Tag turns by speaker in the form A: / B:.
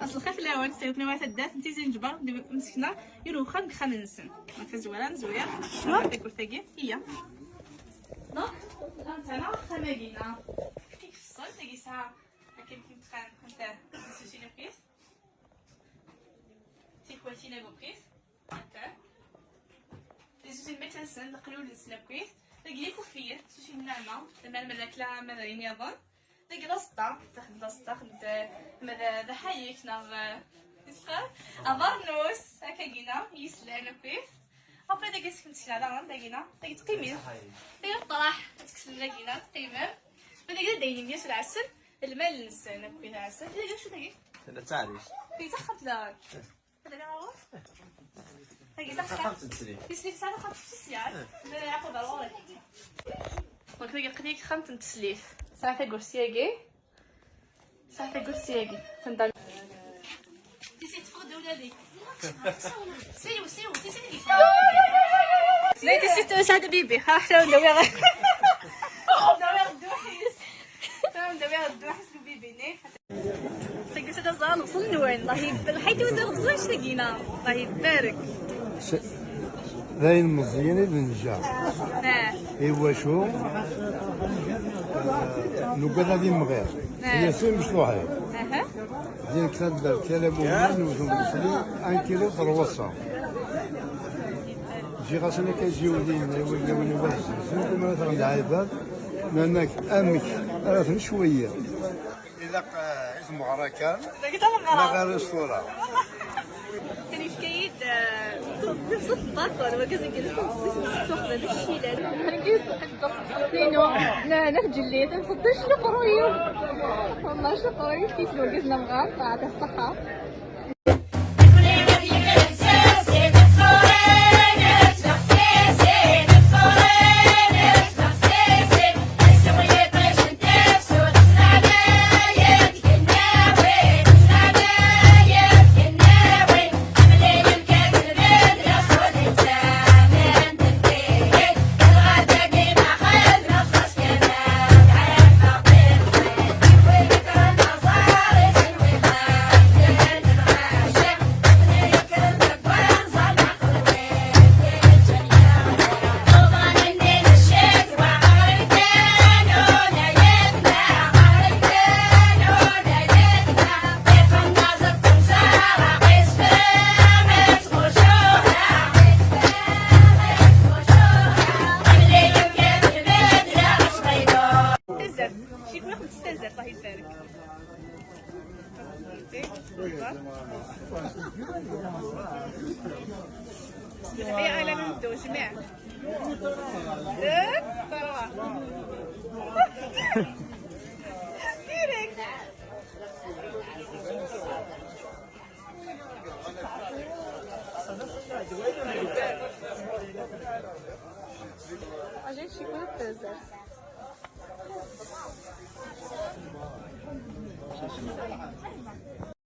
A: اصل خاف الاول سيوتنا واحد الدات انت زين جبر مسكنا يروخا نخا ننسن هكا زويره نزوير شنو تاكل ثاقي هي نو انت انا خماقينا كيف الصوت تاقي ساعه هكا كنت خان انت سوسينا بيس تيكواتينا بوبيس هكا سوسين متنسن نقلو لسنا بيس تاقي لي كوفيه سوسين ناعمه لما الملاكله ماذا ينظن تاقي لاصطا تاخد لاصطا خد ماذا ذا حيك نغ يسخر أمرنوس هكا جينا يسلان بيه أبدا داكي سكنت شنو داكينا داكي تقيمين داكي الطراح تكسل داكينا تقيمين بداكي داينين ديال العسل الماء للسان بيه العسل داكي شو داكي
B: هذا تعريش
A: داكي تخمت داك هذا اللي معروف داكي تخمت
B: تسلي
A: يسلي ساعه خمس سيار لا ياخذ الورق دونك داكي قديك خمس تسليف ساعه كرسياكي ساعه كرسياكي تندل سيرو سيرو تسيري لا تسيت سعد بيبي ها حنا ندوي غير ندوي الدوحيس تمام ندوي الدوحيس بيبي ني سكت هذا الزهر وصل لوين الله يبارك حيت وزال الغزوان اش لقينا الله يبارك
C: ذاين مزيانة بنجا ايوا شو نقول هذه مغير هي سير مشروعها زين كتب كلام وين وزن مسلي 1 كيلو فروسا جي غاسنا كيجيو لينا ولاو نواز زين مثلا العباد لانك امك راه شويه اذا اسمه غراكان لا غير الصوره
A: كان في كايد نفس الطاقه ولا كازا كاين نسوق هذا الشيء لا نجيب حتى لا نخجل ما نصدقش نقرويو والله شقرويو كيف لو قزنا مغار طاعت الصحه هيا انا ندو جميع ديريكت a gente ficou presa.